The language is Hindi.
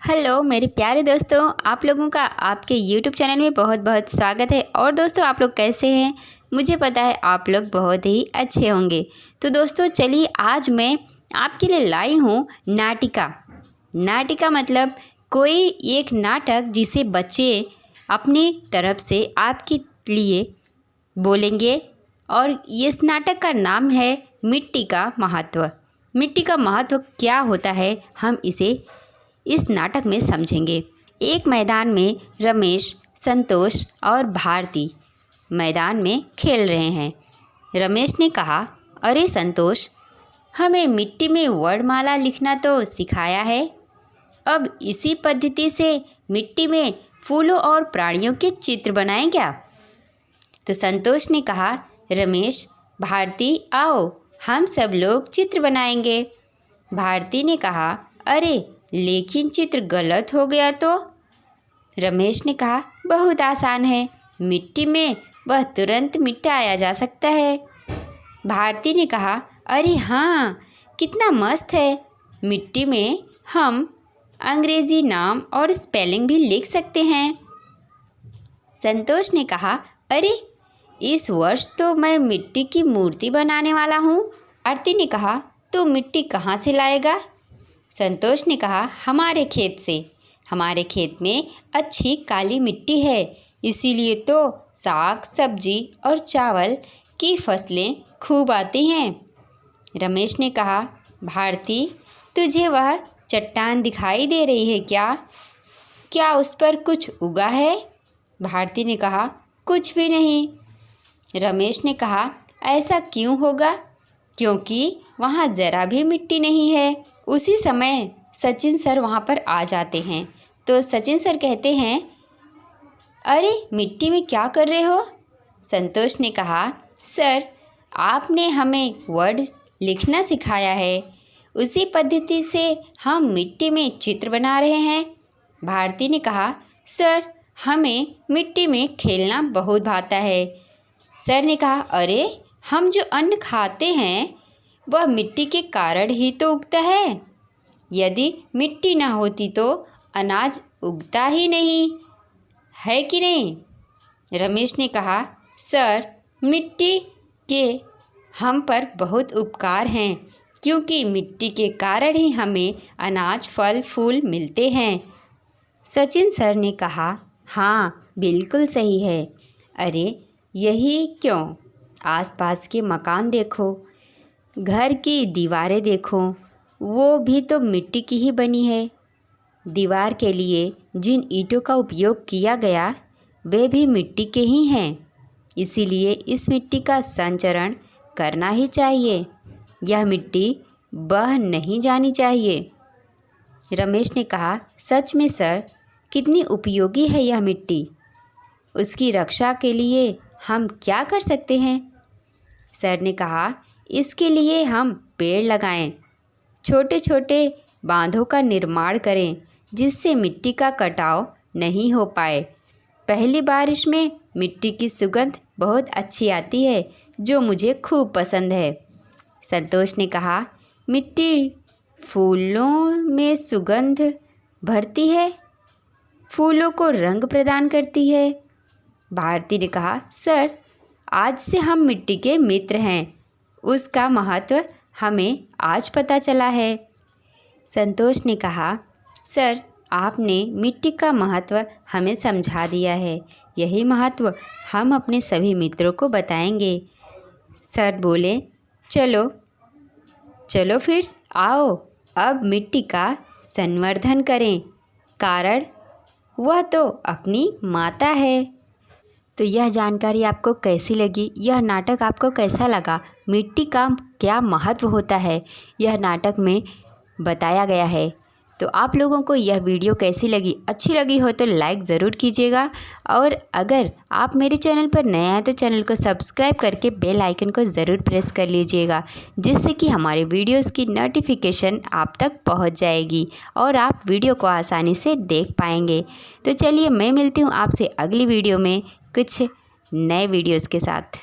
हेलो मेरे प्यारे दोस्तों, आप लोगों का आपके यूट्यूब चैनल में बहुत बहुत स्वागत है। और दोस्तों, आप लोग कैसे हैं? मुझे पता है आप लोग बहुत ही अच्छे होंगे। तो दोस्तों चलिए, आज मैं आपके लिए लाई हूँ नाटिका। नाटिका मतलब कोई एक नाटक जिसे बच्चे अपनी तरफ से आपके लिए बोलेंगे। और इस नाटक का नाम है मिट्टी का महत्व। मिट्टी का महत्व क्या होता है, हम इस नाटक में समझेंगे। एक मैदान में रमेश, संतोष और भारती मैदान में खेल रहे हैं। रमेश ने कहा, अरे संतोष, हमें मिट्टी में वर्णमाला लिखना तो सिखाया है। अब इसी पद्धति से मिट्टी में फूलों और प्राणियों के चित्र बनाएं क्या? तो संतोष ने कहा, रमेश, भारती, आओ हम सब लोग चित्र बनाएंगे। भारती ने कहा, अरे लेकिन चित्र गलत हो गया तो? रमेश ने कहा, बहुत आसान है, मिट्टी में वह तुरंत मिटाया जा सकता है। भारती ने कहा, अरे हाँ, कितना मस्त है, मिट्टी में हम अंग्रेजी नाम और स्पेलिंग भी लिख सकते हैं। संतोष ने कहा, अरे इस वर्ष तो मैं मिट्टी की मूर्ति बनाने वाला हूँ। भारती ने कहा, तू मिट्टी कहाँ से लाएगा? संतोष ने कहा, हमारे खेत से। हमारे खेत में अच्छी काली मिट्टी है, इसीलिए तो साग सब्जी और चावल की फसलें खूब आती हैं। रमेश ने कहा, भारती, तुझे वह चट्टान दिखाई दे रही है क्या? क्या उस पर कुछ उगा है? भारती ने कहा, कुछ भी नहीं। रमेश ने कहा, ऐसा क्यों होगा? क्योंकि वहाँ ज़रा भी मिट्टी नहीं है। उसी समय सचिन सर वहाँ पर आ जाते हैं। तो सचिन सर कहते हैं, अरे मिट्टी में क्या कर रहे हो? संतोष ने कहा, सर, आपने हमें वर्ड लिखना सिखाया है, उसी पद्धति से हम मिट्टी में चित्र बना रहे हैं। भारती ने कहा, सर, हमें मिट्टी में खेलना बहुत भाता है। सर ने कहा, अरे हम जो अन्न खाते हैं वह मिट्टी के कारण ही तो उगता है। यदि मिट्टी ना होती तो अनाज उगता ही नहीं, है कि नहीं? रमेश ने कहा, सर, मिट्टी के हम पर बहुत उपकार हैं, क्योंकि मिट्टी के कारण ही हमें अनाज, फल, फूल मिलते हैं। सचिन सर ने कहा, हाँ बिल्कुल सही है। अरे यही क्यों, आसपास के मकान देखो, घर की दीवारें देखो, वो भी तो मिट्टी की ही बनी है। दीवार के लिए जिन ईंटों का उपयोग किया गया वे भी मिट्टी के ही हैं, इसीलिए इस मिट्टी का संचरण करना ही चाहिए। यह मिट्टी बह नहीं जानी चाहिए। रमेश ने कहा, सच में सर, कितनी उपयोगी है यह मिट्टी, उसकी रक्षा के लिए हम क्या कर सकते हैं? सर ने कहा, इसके लिए हम पेड़ लगाएं, छोटे छोटे बांधों का निर्माण करें, जिससे मिट्टी का कटाव नहीं हो पाए। पहली बारिश में मिट्टी की सुगंध बहुत अच्छी आती है, जो मुझे खूब पसंद है। संतोष ने कहा, मिट्टी फूलों में सुगंध भरती है, फूलों को रंग प्रदान करती है। भारती ने कहा, सर, आज से हम मिट्टी के मित्र हैं, उसका महत्व हमें आज पता चला है। संतोष ने कहा, सर, आपने मिट्टी का महत्व हमें समझा दिया है, यही महत्व हम अपने सभी मित्रों को बताएंगे। सर बोले, चलो चलो फिर आओ, अब मिट्टी का संवर्धन करें, कारण वह तो अपनी माता है। तो यह जानकारी आपको कैसी लगी? यह नाटक आपको कैसा लगा? मिट्टी का क्या महत्व होता है, यह नाटक में बताया गया है। तो आप लोगों को यह वीडियो कैसी लगी? अच्छी लगी हो तो लाइक ज़रूर कीजिएगा। और अगर आप मेरे चैनल पर नए हैं तो चैनल को सब्सक्राइब करके बेल आइकन को ज़रूर प्रेस कर लीजिएगा, जिससे कि हमारे वीडियोस की नोटिफिकेशन आप तक पहुंच जाएगी और आप वीडियो को आसानी से देख पाएंगे। तो चलिए, मैं मिलती हूँ आपसे अगली वीडियो में कुछ नए वीडियोज़ के साथ।